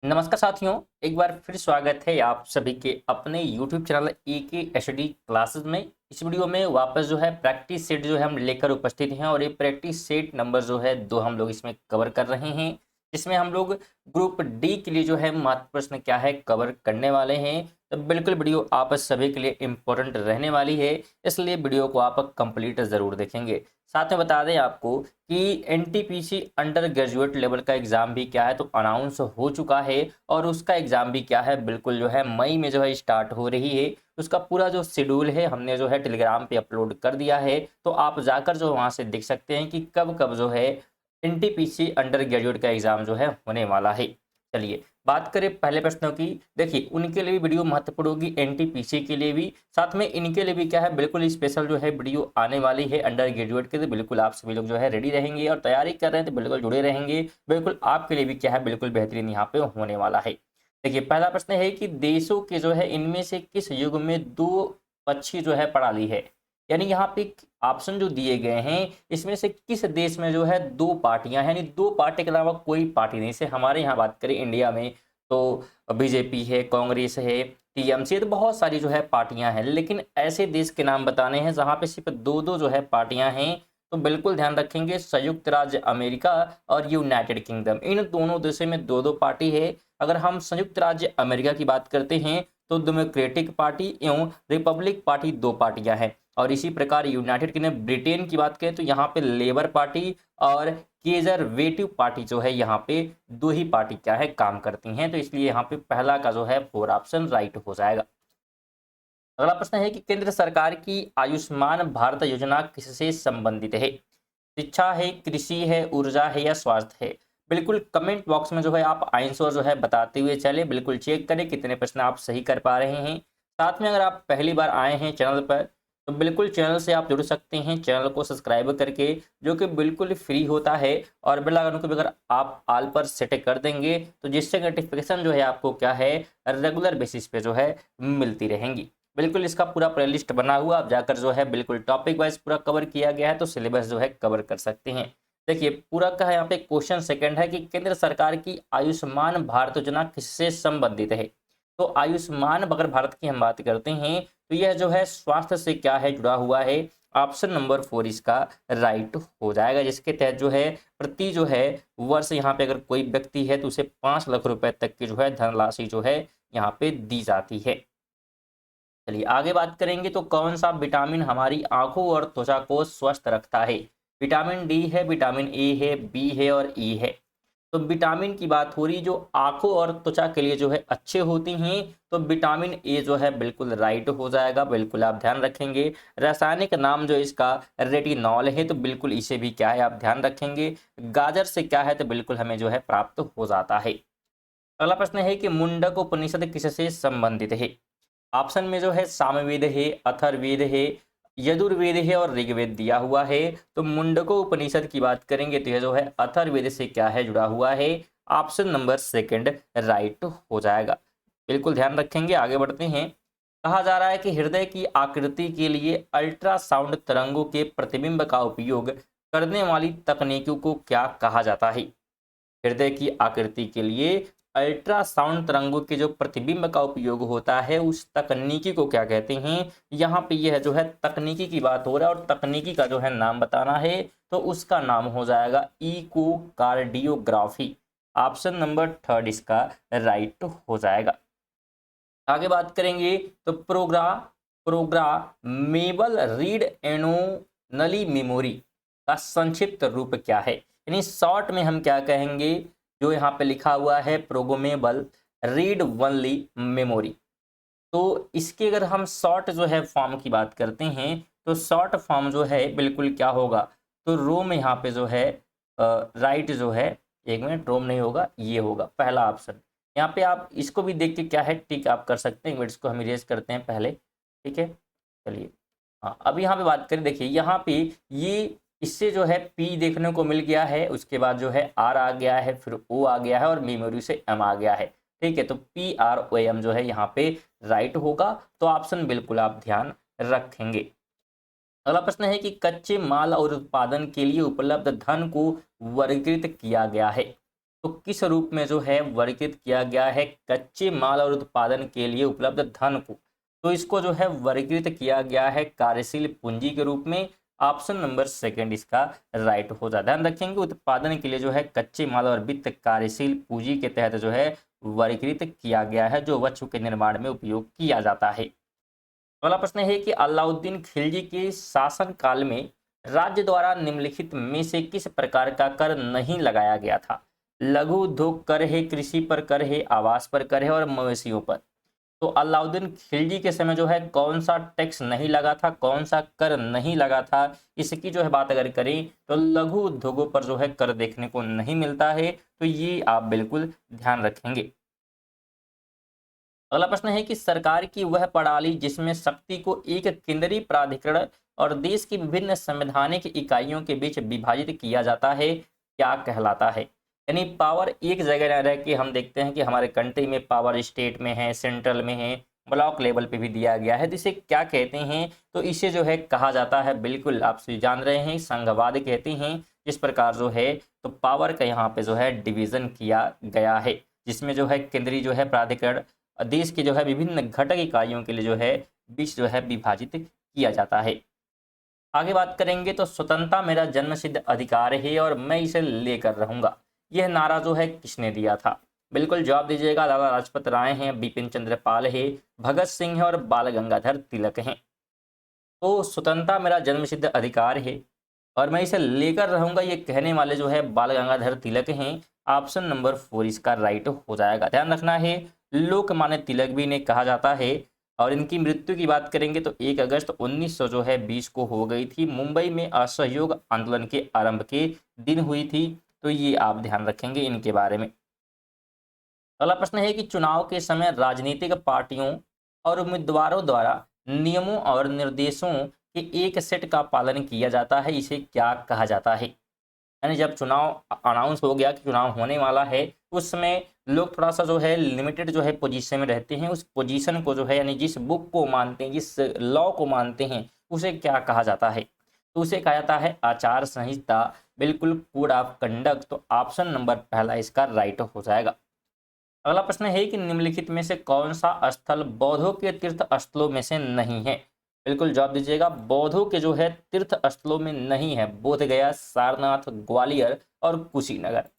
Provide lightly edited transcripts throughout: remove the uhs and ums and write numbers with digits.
नमस्कार साथियों, एक बार फिर स्वागत है आप सभी के अपने YouTube चैनल AKHD क्लासेस में। इस वीडियो में वापस जो है प्रैक्टिस सेट जो है हम लेकर उपस्थित हैं और ये प्रैक्टिस सेट नंबर जो है 2 हम लोग इसमें कवर कर रहे हैं, जिसमें हम लोग ग्रुप डी के लिए जो है महत्व प्रश्न क्या है कवर करने वाले हैं। तो बिल्कुल वीडियो आप सभी के लिए इम्पोर्टेंट रहने वाली है, इसलिए वीडियो को आप कंप्लीट ज़रूर देखेंगे। साथ में बता दें आपको कि एनटीपीसी अंडर ग्रेजुएट लेवल का एग्ज़ाम भी क्या है तो अनाउंस हो चुका है और उसका एग्ज़ाम भी क्या है बिल्कुल जो है मई में जो है स्टार्ट हो रही है। उसका पूरा जो शेड्यूल है हमने जो है टेलीग्राम पे अपलोड कर दिया है, तो आप जाकर जो वहाँ से देख सकते हैं कि कब कब जो है एनटीपीसी अंडर ग्रेजुएट का एग्ज़ाम जो है होने वाला है। चलिए बात करें पहले प्रश्नों की। देखिए उनके लिए भी वीडियो महत्वपूर्ण होगी, एनटीपीसी के लिए भी, साथ में इनके लिए भी क्या है बिल्कुल स्पेशल जो है वीडियो आने वाली है अंडर ग्रेजुएट के। तो बिल्कुल आप सभी लोग जो है रेडी रहेंगे और तैयारी कर रहे हैं तो बिल्कुल जुड़े रहेंगे। बिल्कुल आपके लिए भी क्या है बिल्कुल बेहतरीन यहाँ पे होने वाला है। देखिए पहला प्रश्न है कि देशों के जो है इनमें से किस युग में दो पक्षी जो है प्रणाली है। यानी यहाँ पे ऑप्शन जो दिए गए हैं इसमें से किस देश में जो है दो पार्टियां हैं, यानी दो पार्टी के अलावा कोई पार्टी नहीं। से हमारे यहाँ बात करें इंडिया में तो बीजेपी है, कांग्रेस है, टीएमसी है, तो बहुत सारी जो है पार्टियां हैं, लेकिन ऐसे देश के नाम बताने हैं जहां पे सिर्फ दो दो जो है पार्टियां हैं। तो बिल्कुल ध्यान रखेंगे संयुक्त राज्य अमेरिका और यूनाइटेड किंगडम, इन दोनों देशों में दो दो पार्टी है। अगर हम संयुक्त राज्य अमेरिका की बात करते हैं तो डेमोक्रेटिक पार्टी एवं रिपब्लिक पार्टी दो पार्टियां हैं। और इसी प्रकार यूनाइटेड किंगडम ब्रिटेन की बात करें तो यहाँ पे लेबर पार्टी और कंजरवेटिव पार्टी जो है यहाँ पे दो ही पार्टी क्या है काम करती हैं। तो इसलिए यहाँ पे पहला का जो है 4 ऑप्शन राइट हो जाएगा। अगला प्रश्न है कि केंद्र सरकार की आयुष्मान भारत योजना किससे संबंधित है। शिक्षा है, कृषि है, ऊर्जा है या स्वास्थ्य है। बिल्कुल कमेंट बॉक्स में जो है आप आंसर जो है बताते हुए चले, बिल्कुल चेक करें कितने प्रश्न आप सही कर पा रहे हैं। साथ में अगर आप पहली बार आए हैं चैनल पर तो बिल्कुल चैनल से आप जुड़ सकते हैं चैनल को सब्सक्राइब करके, जो कि बिल्कुल फ्री होता है। और बेल आइकन को भी अगर आप ऑल पर सेट कर देंगे तो जिससे नोटिफिकेशन जो है आपको क्या है रेगुलर बेसिस पे जो है मिलती रहेंगी। बिल्कुल इसका पूरा प्लेलिस्ट बना हुआ, आप जाकर जो है बिल्कुल टॉपिक वाइज पूरा कवर किया गया है, तो सिलेबस जो है कवर कर सकते हैं। देखिए पूरा का यहाँ पे क्वेश्चन सेकंड है कि केंद्र सरकार की आयुष्मान भारत योजना किससे संबंधित है। तो आयुष्मान अगर भारत की हम बात करते हैं तो यह जो है स्वास्थ्य से क्या है जुड़ा हुआ है। ऑप्शन नंबर 4 इसका राइट हो जाएगा, जिसके तहत जो है प्रति जो है वर्ष यहाँ पे अगर कोई व्यक्ति है तो उसे 5 लाख रुपए तक की जो है धनराशि जो है यहाँ पे दी जाती है। चलिए आगे बात करेंगे तो कौन सा विटामिन हमारी आंखों और त्वचा को स्वस्थ रखता है। विटामिन डी है, विटामिन ए है, बी है और ई है। तो विटामिन की बात हो रही जो आंखों और त्वचा के लिए जो है अच्छे होती हैं, तो विटामिन ए जो है बिल्कुल राइट हो जाएगा। बिल्कुल आप ध्यान रखेंगे। रासायनिक नाम जो इसका रेटिनॉल है, तो बिल्कुल इसे भी क्या है आप ध्यान रखेंगे। गाजर से क्या है तो बिल्कुल हमें जो है प्राप्त हो जाता है। अगला प्रश्न है कि मुंडक उपनिषद किससे संबंधित है। ऑप्शन में जो है सामवेद है, अथर्ववेद है, यजुर्वेद है और ऋग्वेद दिया हुआ है। तो मुंडको उपनिषद की बात करेंगे तो यह जो है अथर्ववेद से क्या है जुड़ा हुआ है। ऑप्शन नंबर सेकंड राइट हो जाएगा। बिल्कुल ध्यान रखेंगे। आगे बढ़ते हैं। कहा जा रहा है कि हृदय की आकृति के लिए अल्ट्रासाउंड तरंगों के प्रतिबिंब का उपयोग करने वाली तकनीकों को क्या कहा जाता है। हृदय की आकृति के लिए अल्ट्रासाउंड तरंगों के जो प्रतिबिंब का उपयोग होता है उस तकनीकी को क्या कहते हैं। यहाँ पे यह जो है तकनीकी की बात हो रहा है और तकनीकी का जो है नाम बताना है, तो उसका नाम हो जाएगा इकोकार्डियोग्राफी। ऑप्शन नंबर थर्ड इसका राइट हो जाएगा। आगे बात करेंगे तो प्रोग्रामेबल रीड एनोनली मेमोरी का संक्षिप्त रूप क्या है। यानी शॉर्ट में हम क्या कहेंगे, जो यहाँ पे लिखा हुआ है प्रोग्रामेबल रीड ओनली मेमोरी। तो इसके अगर हम शॉर्ट जो है फॉर्म की बात करते हैं तो शॉर्ट फॉर्म जो है बिल्कुल क्या होगा, तो रोम यहाँ पे जो है राइट जो है, एक मिनट, रोम नहीं होगा, ये होगा पहला ऑप्शन। यहाँ पे आप इसको भी देख के क्या है टिक आप कर सकते हैं। इसको हम इरेज करते हैं पहले, ठीक है। चलिए हाँ, अब यहाँ पे बात करें। देखिए यहाँ पे ये इससे जो है पी देखने को मिल गया है, उसके बाद जो है आर आ गया है, फिर ओ आ गया है और मेमोरी से एम आ गया है, ठीक है। तो पी आर ओ एम जो है यहाँ पे राइट होगा। तो ऑप्शन बिल्कुल आप ध्यान रखेंगे। अगला प्रश्न है कि कच्चे माल और उत्पादन के लिए उपलब्ध धन को वर्गीकृत किया गया है। तो किस रूप में जो है वर्गीकृत किया गया है कच्चे माल और उत्पादन के लिए उपलब्ध धन को? तो इसको जो है वर्गीकृत किया गया है कार्यशील पूंजी के रूप में। ऑप्शन नंबर सेकंड इसका राइट हो जाता है। ध्यान रखेंगे उत्पादन के लिए जो है कच्चे माल और वित्त कार्यशील पूंजी के तहत जो है वर्गीकृत किया गया है, जो वस्तु के निर्माण में उपयोग किया जाता है। अगला प्रश्न है कि अलाउद्दीन खिलजी के शासन काल में राज्य द्वारा निम्नलिखित में से किस प्रकार का कर नहीं लगाया गया था? लघु उद्योग कर है, कृषि पर कर है, आवास पर कर है और मवेशियों पर। तो अलाउद्दीन खिलजी के समय जो है कौन सा टैक्स नहीं लगा था, कौन सा कर नहीं लगा था? इसकी जो है बात अगर करें तो लघु उद्योगों पर जो है कर देखने को नहीं मिलता है, तो ये आप बिल्कुल ध्यान रखेंगे। अगला प्रश्न है कि सरकार की वह प्रणाली जिसमें शक्ति को एक केंद्रीय प्राधिकरण और देश की विभिन्न संवैधानिक इकाइयों के बीच विभाजित किया जाता है, क्या कहलाता है? यानी पावर एक जगह न रह के हम देखते हैं कि हमारे कंट्री में पावर स्टेट में है, सेंट्रल में है, ब्लॉक लेवल पे भी दिया गया है, तो इसे क्या कहते हैं? तो इसे जो है कहा जाता है, बिल्कुल आप जान रहे हैं, संघवाद कहते हैं। इस प्रकार जो है तो पावर का यहाँ पे जो है डिवीजन किया गया है, जिसमें जो है केंद्रीय जो है प्राधिकरण देश की जो है विभिन्न घटक इकाइयों के लिए जो है बीच जो है विभाजित किया जाता है। आगे बात करेंगे तो स्वतंत्रता मेरा जन्मसिद्ध अधिकार है और मैं इसे लेकर रहूंगा, यह नारा जो है किसने दिया था? बिल्कुल जवाब दीजिएगा। लाला लाजपत राय हैं, बिपिन चंद्र पाल है, भगत सिंह है और बाल गंगाधर तिलक हैं। तो स्वतंत्रता मेरा जन्मसिद्ध अधिकार है और मैं इसे लेकर रहूंगा, ये कहने वाले जो है बाल गंगाधर तिलक हैं। ऑप्शन नंबर 4 इसका राइट हो जाएगा। ध्यान रखना है लोकमान्य तिलक भी इन्हें कहा जाता है। और इनकी मृत्यु की बात करेंगे तो 1 अगस्त 1920 को हो गई थी। मुंबई में असहयोग आंदोलन के आरंभ के दिन हुई थी, तो ये आप ध्यान रखेंगे इनके बारे में। अगला प्रश्न है कि चुनाव के समय राजनीतिक पार्टियों और उम्मीदवारों द्वारा नियमों और निर्देशों के एक सेट का पालन किया जाता है, इसे क्या कहा जाता है? यानी जब चुनाव अनाउंस हो गया कि चुनाव होने वाला है, उस समय लोग थोड़ा सा जो है लिमिटेड जो है पोजीशन में रहते हैं। उस पोजीशन को जो है यानी जिस बुक को मानते हैं, जिस लॉ को मानते हैं, उसे क्या कहा जाता है? तो उसे कहा जाता है आचार संहिता, बिल्कुल कोड ऑफ कंडक्ट। तो ऑप्शन नंबर पहला इसका राइट हो जाएगा। अगला प्रश्न है कि निम्नलिखित में से कौन सा स्थल बौद्धों के तीर्थ स्थलों में से नहीं है? बिल्कुल जवाब दीजिएगा। बौद्धों के जो है तीर्थ स्थलों में नहीं है, बोध गया, सारनाथ, ग्वालियर और कुशीनगर।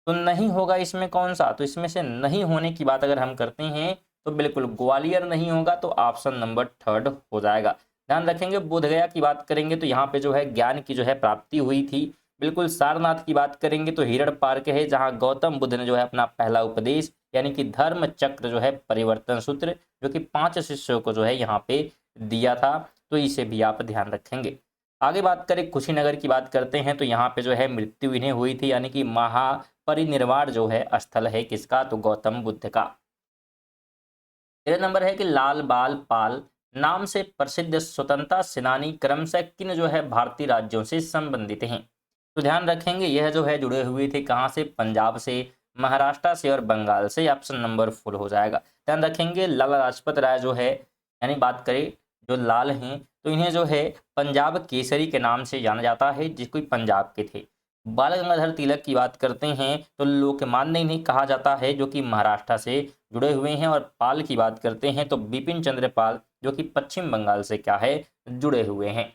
तो नहीं होगा इसमें कौन सा? तो इसमें से नहीं होने की बात अगर हम करते हैं तो बिल्कुल ग्वालियर नहीं होगा, तो ऑप्शन नंबर 3 हो जाएगा। ध्यान रखेंगे बोध गया की बात करेंगे तो यहाँ पे जो है ज्ञान की जो है प्राप्ति हुई थी। बिल्कुल सारनाथ की बात करेंगे तो हिरण पार्क है, जहाँ गौतम बुद्ध ने जो है अपना पहला उपदेश यानी कि धर्म चक्र जो है परिवर्तन सूत्र, जो कि 5 शिष्यों को जो है यहाँ पे दिया था, तो इसे भी आप ध्यान रखेंगे। आगे बात करें कुशीनगर की बात करते हैं तो यहाँ पे जो है मृत्यु इन्हें हुई थी, यानी कि महापरिनिर्वाण जो है स्थल है किसका? तो गौतम बुद्ध का। तेरह नंबर है कि लाल बाल पाल नाम से प्रसिद्ध स्वतंत्रता सेनानी क्रमशः किन जो है भारतीय राज्यों से संबंधित हैं? तो ध्यान रखेंगे यह जो है जुड़े हुए थे कहाँ से? पंजाब से, महाराष्ट्र से और बंगाल से। ऑप्शन नंबर 4 हो जाएगा। ध्यान रखेंगे लाला लाजपत राय जो है, यानी बात करें जो लाल हैं, तो इन्हें जो है पंजाब केसरी के नाम से जाना जाता है, जिसको पंजाब के थे। बाल गंगाधर तिलक की बात करते हैं तो लोकमान्य इन्हें कहा जाता है, जो कि महाराष्ट्र से जुड़े हुए हैं। और पाल की बात करते हैं तो बिपिन चंद्र पाल, जो कि पश्चिम बंगाल से क्या है? जुड़े हुए हैं।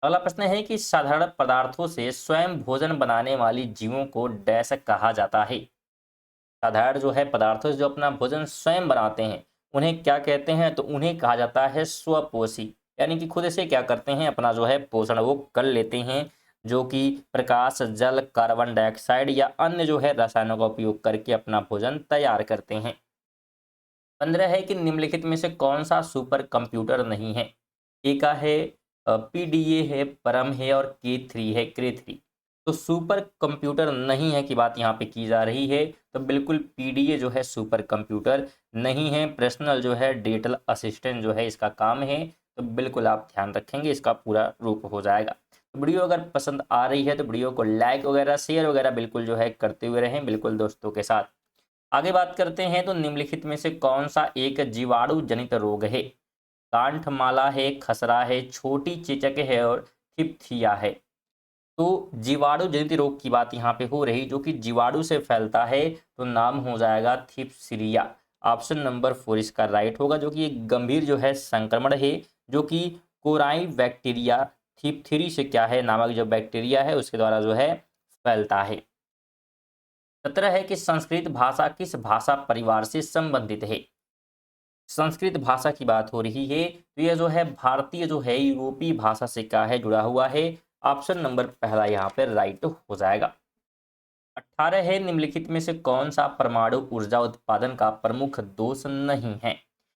अगला प्रश्न है कि साधारण पदार्थों से स्वयं भोजन बनाने वाली जीवों को डैश कहा जाता है? साधारण जो है पदार्थों से जो अपना भोजन स्वयं बनाते हैं, उन्हें क्या कहते हैं? तो उन्हें कहा जाता है स्वपोषी, यानी कि खुद से क्या करते हैं? अपना जो है पोषण वो कर लेते हैं, जो कि प्रकाश, जल, कार्बन डाइऑक्साइड या अन्य जो है रसायनों का उपयोग करके अपना भोजन तैयार करते हैं। 15 है कि निम्नलिखित में से कौन सा सुपर कंप्यूटर नहीं है? ए का है पीडीए है, परम है और K3 है, क्रे 3। तो सुपर कंप्यूटर नहीं है की बात यहाँ पे की जा रही है, तो बिल्कुल पीडीए जो है सुपर कंप्यूटर नहीं है। पर्सनल जो है डिजिटल असिस्टेंट जो है इसका काम है, तो बिल्कुल आप ध्यान रखेंगे, इसका पूरा रूप हो जाएगा। तो वीडियो अगर पसंद आ रही है तो वीडियो को लाइक वगैरह, शेयर वगैरह बिल्कुल जो है करते हुए रहें, बिल्कुल दोस्तों के साथ। आगे बात करते हैं तो निम्नलिखित में से कौन सा एक जीवाणु जनित रोग है? कांठमाला है, खसरा है, छोटी चेचक है और थिपथिया है। तो जीवाणु जनित रोग की बात यहाँ पे हो रही, जो कि जीवाणु से फैलता है, तो नाम हो जाएगा थिप्सिरिया। ऑप्शन नंबर 4 इसका राइट होगा, जो कि एक गंभीर जो है संक्रमण है, जो कि कोराई बैक्टीरिया थिप्थिरी से क्या है नामक जो बैक्टीरिया है उसके द्वारा जो है फैलता है। 17 है कि संस्कृत भाषा किस भाषा परिवार से संबंधित है। संस्कृत भाषा की बात हो रही है, तो यह जो है भारतीय जो है यूरोपीय भाषा से क्या है जुड़ा हुआ है। ऑप्शन नंबर पहला यहाँ पे राइट हो जाएगा। 18 है निम्नलिखित में से कौन सा परमाणु ऊर्जा उत्पादन का प्रमुख दोष नहीं है।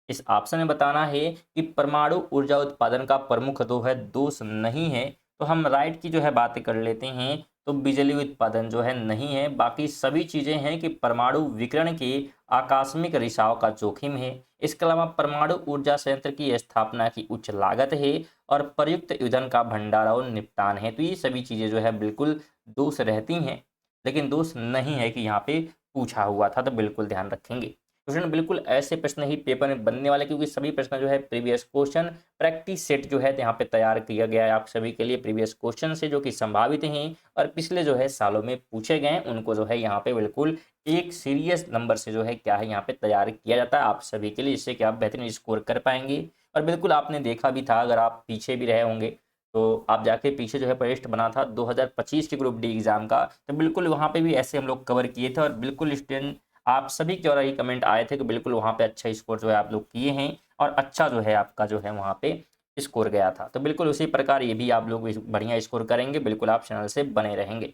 इस ऑप्शन में बताना है कि परमाणु ऊर्जा उत्पादन का प्रमुख जो है दोष नहीं है, तो हम राइट की जो है बातें कर लेते हैं। तो बिजली उत्पादन जो है नहीं है, बाकी सभी चीजें हैं कि परमाणु विकिरण के आकस्मिक रिसाव का जोखिम है। इसके अलावा परमाणु ऊर्जा संयंत्र की स्थापना की उच्च लागत है और प्रयुक्त ईंधन का भंडारण और निपटान है। तो ये सभी चीजें जो है बिल्कुल दोष रहती हैं, लेकिन दोष नहीं है कि यहाँ पे पूछा हुआ था, तो बिल्कुल ध्यान रखेंगे। क्वेश्चन बिल्कुल ऐसे प्रश्न ही पेपर में बनने वाले, क्योंकि सभी प्रश्न जो है प्रीवियस क्वेश्चन प्रैक्टिस सेट जो है यहाँ पे तैयार किया गया है आप सभी के लिए प्रीवियस क्वेश्चन से, जो कि संभावित हैं और पिछले जो है सालों में पूछे गए हैं, उनको जो है यहाँ पे बिल्कुल एक सीरियस नंबर से जो है क्या है यहाँ पे तैयार किया जाता है आप सभी के लिए, जिससे कि आप बेहतरीन स्कोर कर पाएंगे। और बिल्कुल आपने देखा भी था, अगर आप पीछे भी रहे होंगे तो आप जाके पीछे जो है प्लेलिस्ट बना था 2025 के ग्रुप डी एग्जाम का, तो बिल्कुल वहाँ पे भी ऐसे हम लोग कवर किए थे और बिल्कुल स्टूडेंट आप सभी के द्वारा ही कमेंट आए थे कि बिल्कुल वहाँ पे अच्छा स्कोर जो है आप लोग किए हैं और अच्छा जो है आपका जो है वहाँ पे स्कोर गया था। तो बिल्कुल उसी प्रकार ये भी आप लोग बढ़िया स्कोर करेंगे, बिल्कुल आप चैनल से बने रहेंगे।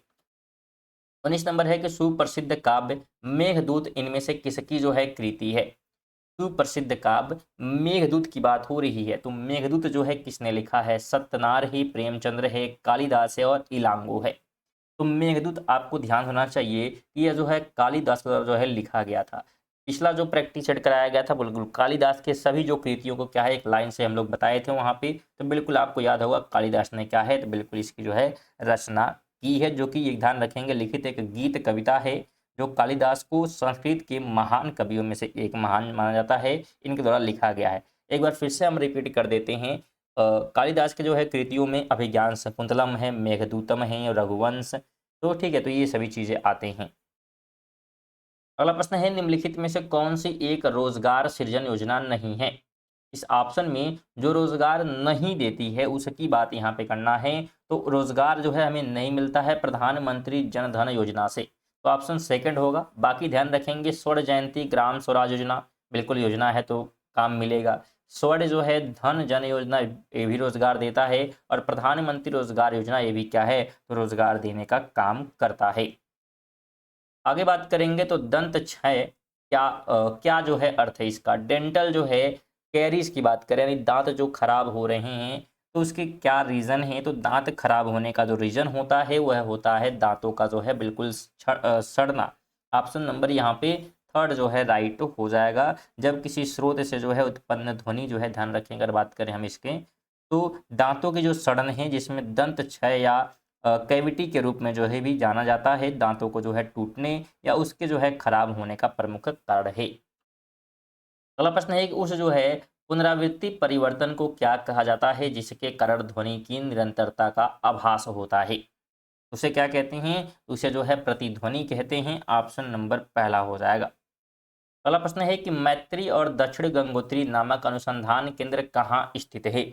19 नंबर है कि सुप्रसिद्ध काव्य मेघदूत इनमें से किसकी जो है कृति है। सुप्रसिद्ध काव्य मेघदूत की बात हो रही है, तो मेघदूत जो है किसने लिखा है। सत्यनार है, प्रेमचंद्र है, कालिदास है और इलांगो है। तो मेघदूत आपको ध्यान होना चाहिए कि यह जो है कालिदास द्वारा जो है लिखा गया था। पिछला जो प्रैक्टिस सेट कराया गया था बिल्कुल कालिदास के सभी जो कृतियों को क्या है एक लाइन से हम लोग बताए थे वहाँ पे, तो बिल्कुल आपको याद होगा कालिदास ने क्या है तो बिल्कुल इसकी जो है रचना की है, जो कि एक ध्यान रखेंगे लिखित एक गीत कविता है, जो कालिदास को संस्कृत के महान कवियों में से एक महान माना जाता है, इनके द्वारा लिखा गया है। एक बार फिर से हम रिपीट कर देते हैं। कालिदास के जो है कृतियों में अभिज्ञान शकुंतलम है, मेघदूतम है, रघुवंश, तो ठीक है, तो ये सभी चीजें आते हैं। अगला प्रश्न है निम्नलिखित में से कौन सी एक रोजगार सृजन योजना नहीं है। इस ऑप्शन में जो रोजगार नहीं देती है उसकी बात यहाँ पे करना है। तो रोजगार जो है हमें नहीं मिलता है प्रधानमंत्री जन धन योजना से, तो ऑप्शन सेकंड होगा। बाकी ध्यान रखेंगे स्वर्ण जयंती ग्राम स्वराज योजना बिल्कुल योजना है तो काम मिलेगा। स्वर्ण जो है धन जन योजना ये भी रोजगार देता है और प्रधानमंत्री रोजगार योजना ये भी क्या है तो रोजगार देने का काम करता है। आगे बात करेंगे तो दंत क्षय क्या जो है अर्थ है इसका। डेंटल जो है कैरीज की बात करें, यानी दांत जो खराब हो रहे हैं तो उसके क्या रीजन है। तो दांत खराब होने का जो रीजन होता है वह होता है दांतों का जो है बिल्कुल सड़ना। ऑप्शन नंबर यहाँ पे थर्ड जो है राइट हो जाएगा। जब किसी स्रोत से जो है उत्पन्न ध्वनि जो है ध्यान रखें, अगर बात करें हम इसके, तो दांतों की जो सड़न है जिसमें दंत क्षय या कैविटी के रूप में जो है भी जाना जाता है, दांतों को जो है टूटने या उसके जो है खराब होने का प्रमुख कारण है। अगला प्रश्न है कि उस जो है पुनरावृत्ति परिवर्तन को क्या कहा जाता है जिसके कारण ध्वनि की निरंतरता का आभास होता है। उसे क्या कहते हैं, उसे जो है प्रतिध्वनि कहते हैं। ऑप्शन नंबर पहला हो जाएगा। अगला प्रश्न है कि मैत्री और दक्षिण गंगोत्री नामक अनुसंधान केंद्र कहाँ स्थित है।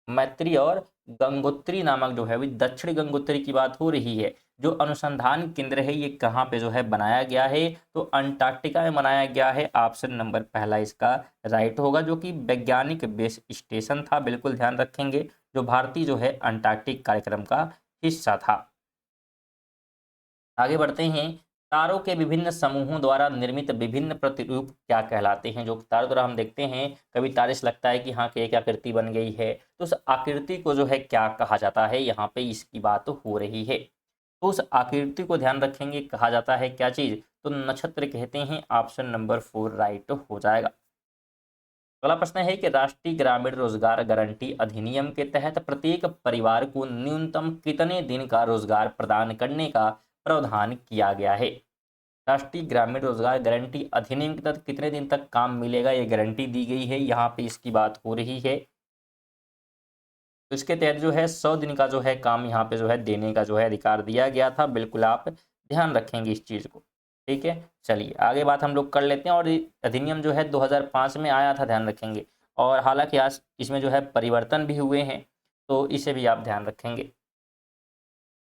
मैत्री और गंगोत्री नामक जो है दक्षिण गंगोत्री की बात हो रही है। जो अनुसंधान केंद्र है ये कहाँ पे जो है बनाया गया है, तो अंटार्कटिका में बनाया गया है। ऑप्शन नंबर पहला इसका राइट होगा, जो कि वैज्ञानिक बेस स्टेशन था, बिल्कुल ध्यान रखेंगे, जो भारतीय जो है अंटार्कटिक कार्यक्रम का हिस्सा था। आगे बढ़ते हैं। तारों के विभिन्न समूहों द्वारा निर्मित विभिन्न प्रतिरूप क्या कहलाते हैं। जो तारों द्वारा हम देखते हैं कभी तारे से लगता है कि हाँ कि एक आकृति बन गई है, तो उस आकृति को जो है क्या कहा जाता है, यहाँ पे इसकी बात हो रही है। तो उस आकृति को ध्यान रखेंगे कहा जाता है क्या चीज, तो नक्षत्र कहते हैं। ऑप्शन नंबर 4 राइट हो जाएगा। अगला प्रश्न है कि राष्ट्रीय ग्रामीण रोजगार गारंटी अधिनियम के तहत प्रत्येक परिवार को न्यूनतम कितने दिन का रोजगार प्रदान करने का प्रावधान किया गया है। राष्ट्रीय ग्रामीण रोजगार गारंटी अधिनियम के तहत कितने दिन तक काम मिलेगा ये गारंटी दी गई है, यहाँ पे इसकी बात हो रही है। तो इसके तहत जो है 100 दिन का जो है काम यहाँ पे जो है देने का जो है अधिकार दिया गया था। बिल्कुल आप ध्यान रखेंगे इस चीज़ को, ठीक है। चलिए आगे बात हम लोग कर लेते हैं। और ये अधिनियम जो है 2005 में आया था, ध्यान रखेंगे। और हालांकि आज इसमें जो है परिवर्तन भी हुए हैं, तो इसे भी आप ध्यान रखेंगे।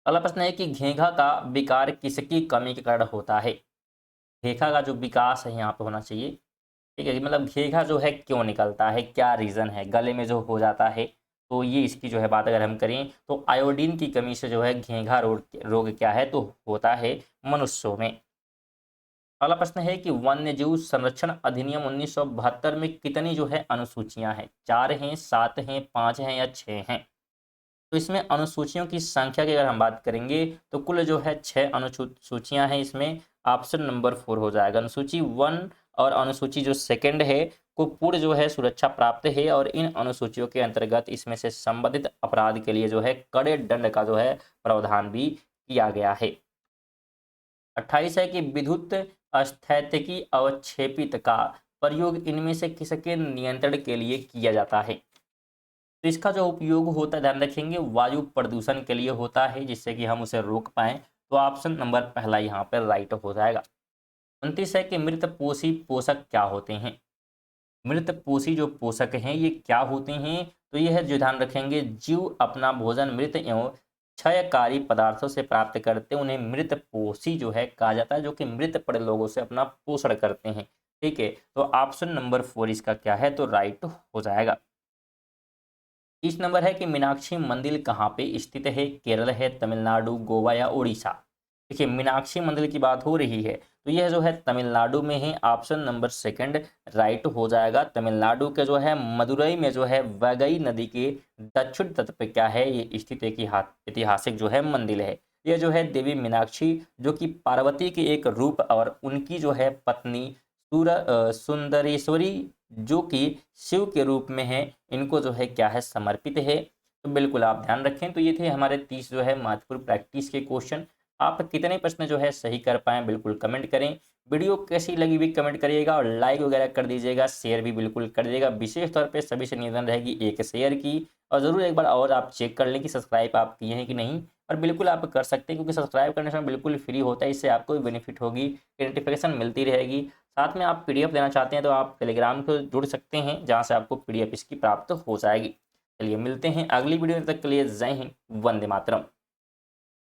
अगला प्रश्न है कि घेघा का विकार किसकी कमी के कारण होता है। घेघा का जो विकास है यहाँ पे होना चाहिए, ठीक है। मतलब घेघा जो है क्यों निकलता है, क्या रीज़न है, गले में जो हो जाता है, तो ये इसकी जो है बात अगर हम करें तो आयोडीन की कमी से जो है घेघा रोग क्या है, तो होता है मनुष्यों में। अगला प्रश्न है कि वन्यजीव संरक्षण अधिनियम 1972 में कितनी जो है अनुसूचियां हैं, 4 हैं, 7 हैं, 5 हैं या 6 हैं। तो इसमें अनुसूचियों की संख्या की अगर हम बात करेंगे तो कुल जो है 6 अनुसूचियां हैं। इसमें ऑप्शन नंबर 4 हो जाएगा। अनुसूची 1 और अनुसूची जो सेकंड है को पूर्ण जो है सुरक्षा प्राप्त है, और इन अनुसूचियों के अंतर्गत इसमें से संबंधित अपराध के लिए जो है कड़े दंड का जो है प्रावधान भी किया गया है। 28 है कि विद्युत स्थैतिकी अवक्षेपित का प्रयोग इनमें से किसके नियंत्रण के लिए किया जाता है। तो इसका जो उपयोग होता है, ध्यान रखेंगे, वायु प्रदूषण के लिए होता है, जिससे कि हम उसे रोक पाएं। तो ऑप्शन नंबर पहला यहाँ पर राइट हो जाएगा। 29 है कि मृत पोषी पोषक क्या होते हैं। मृत पोषी जो पोषक हैं ये क्या होते हैं, तो यह जो ध्यान रखेंगे, जीव अपना भोजन मृत एवं क्षयकारी पदार्थों से प्राप्त करते हैं, उन्हें मृत पोषी जो है कहा जाता है, जो कि मृत पड़े लोगों से अपना पोषण करते हैं, ठीक है। तो ऑप्शन नंबर 4 इसका क्या है, तो राइट हो जाएगा। 30 नंबर है कि मीनाक्षी मंदिर कहाँ पे स्थित है, केरल है, तमिलनाडु, गोवा या उड़ीसा। देखिए मीनाक्षी मंदिर की बात हो रही है तो यह जो है तमिलनाडु में है। ऑप्शन नंबर सेकंड राइट हो जाएगा। तमिलनाडु के जो है मदुरई में जो है वैगई नदी के दक्षिण तट पे क्या है, ये स्थित एक ऐतिहासिक जो है मंदिर है। यह जो है देवी मीनाक्षी जो कि पार्वती के एक रूप और उनकी जो है पत्नी सुंदरेश्वरी जो कि शिव के रूप में है, इनको जो है क्या है समर्पित है। तो बिल्कुल आप ध्यान रखें। तो ये थे हमारे 30 जो है महत्वपूर्ण प्रैक्टिस के क्वेश्चन। आप कितने प्रश्न जो है सही कर पाएँ बिल्कुल कमेंट करें। वीडियो कैसी लगी भी कमेंट करिएगा और लाइक वगैरह कर दीजिएगा, शेयर भी बिल्कुल कर दीजिएगा। विशेष तौर पे सभी से निवेदन रहेगी एक शेयर की, और ज़रूर एक बार और आप चेक कर लें कि सब्सक्राइब आप किए हैं कि नहीं। और बिल्कुल आप कर सकते हैं क्योंकि सब्सक्राइब करने से बिल्कुल फ्री होता है, इससे आपको भी बेनिफिट होगी, नोटिफिकेशन मिलती रहेगी। साथ में आप पीडीएफ लेना चाहते हैं तो आप टेलीग्राम को जुड़ सकते हैं, जहाँ से आपको पीडीएफ इसकी प्राप्त हो जाएगी। चलिए मिलते हैं अगली वीडियो, तक के लिए जय हिंद, वंदे मातरम।